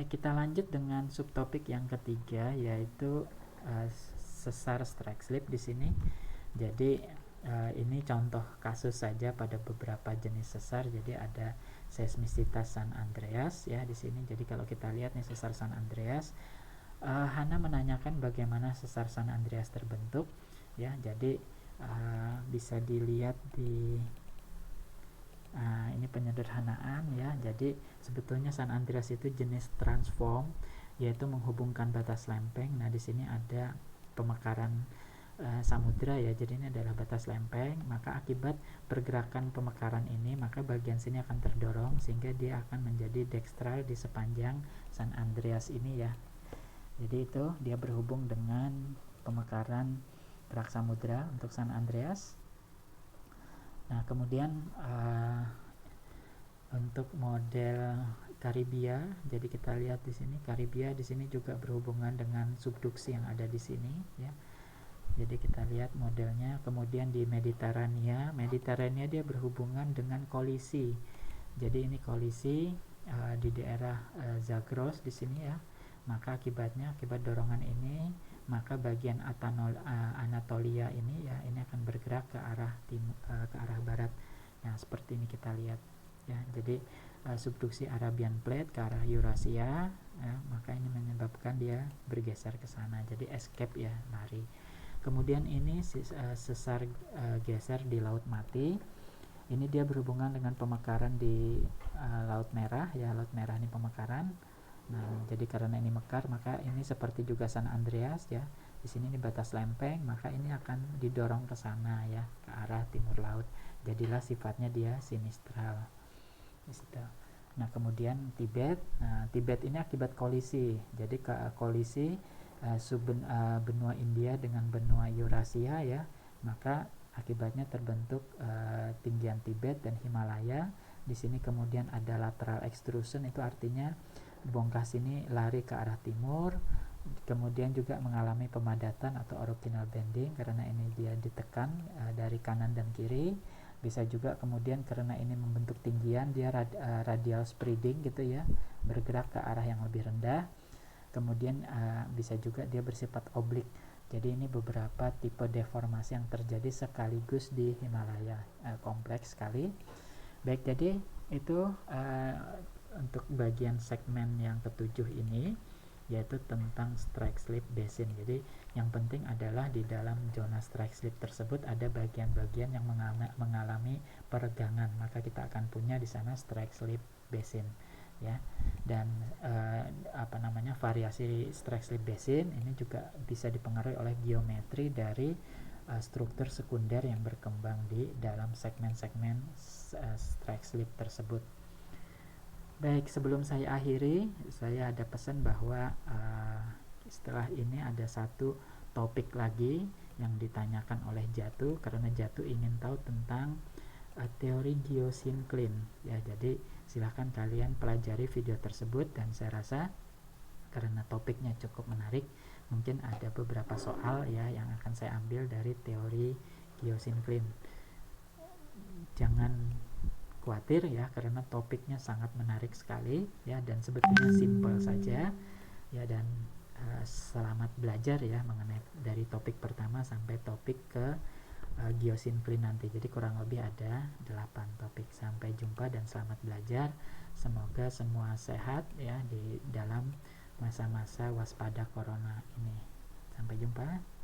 Kita lanjut dengan subtopik yang ketiga, yaitu sesar strike slip di sini. Jadi ini contoh kasus saja pada beberapa jenis sesar. Jadi ada seismisitas San Andreas ya di sini. Jadi kalau kita lihat nih sesar San Andreas, Hana menanyakan bagaimana sesar San Andreas terbentuk ya. Jadi bisa dilihat di ini penyederhanaan ya. Jadi sebetulnya San Andreas itu jenis transform, yaitu menghubungkan batas lempeng. Nah di sini ada pemekaran samudra ya. Jadi ini adalah batas lempeng. Maka akibat pergerakan pemekaran ini, maka bagian sini akan terdorong sehingga dia akan menjadi dekstral di sepanjang San Andreas ini ya. Jadi itu dia berhubung dengan pemekaran gerak samudra untuk San Andreas. Nah kemudian untuk model Karibia, jadi kita lihat di sini Karibia di sini juga berhubungan dengan subduksi yang ada di sini ya. Jadi kita lihat modelnya. Kemudian di Mediterania dia berhubungan dengan kolisi. Jadi ini kolisi di daerah Zagros di sini ya. Maka akibat dorongan ini, maka bagian Anatolia ini ya, ini akan bergerak ke arah barat. Nah seperti ini kita lihat ya. Jadi subduksi Arabian Plate ke arah Eurasia ya, maka ini menyebabkan dia bergeser ke sana. Jadi escape ya, lari. Kemudian ini sesar geser di Laut Mati. Ini dia berhubungan dengan pemekaran di Laut Merah ya. Laut Merah ini pemekaran. Nah, jadi karena ini mekar, maka ini seperti juga San Andreas ya. Di sini ini batas lempeng, maka ini akan didorong ke sana ya, ke arah timur laut. Jadilah sifatnya dia sinistral. Nah, kemudian Tibet. Nah, Tibet ini akibat kolisi. Jadi kolisi benua India dengan benua Eurasia ya. Maka akibatnya terbentuk tinggian Tibet dan Himalaya. Di sini kemudian ada lateral extrusion, itu artinya bongkah sini lari ke arah timur. Kemudian juga mengalami pemadatan atau orokinal bending karena ini dia ditekan dari kanan dan kiri. Bisa juga kemudian karena ini membentuk tinggian, dia radial spreading gitu ya, bergerak ke arah yang lebih rendah. Kemudian bisa juga dia bersifat oblik. Jadi ini beberapa tipe deformasi yang terjadi sekaligus di Himalaya, kompleks sekali. Baik, jadi itu untuk bagian segmen yang ketujuh ini, yaitu tentang strike slip basin. Jadi yang penting adalah di dalam zona strike slip tersebut ada bagian-bagian yang mengalami peregangan, maka kita akan punya di sana strike slip basin ya. Dan variasi strike slip basin ini juga bisa dipengaruhi oleh geometri dari struktur sekunder yang berkembang di dalam segmen-segmen strike slip tersebut. Baik, sebelum saya akhiri, saya ada pesan bahwa setelah ini ada satu topik lagi yang ditanyakan oleh Jatuh, karena Jatuh ingin tahu tentang teori geosinkline ya. Jadi silahkan kalian pelajari video tersebut, dan saya rasa karena topiknya cukup menarik, mungkin ada beberapa soal ya yang akan saya ambil dari teori geosinkline. Jangan khawatir ya, karena topiknya sangat menarik sekali ya, dan sebetulnya simpel saja ya. Dan selamat belajar ya mengenai dari topik pertama sampai topik ke geosinkline nanti. Jadi kurang lebih ada 8 topik. Sampai jumpa dan selamat belajar. Semoga semua sehat ya di dalam masa-masa waspada corona ini. Sampai jumpa.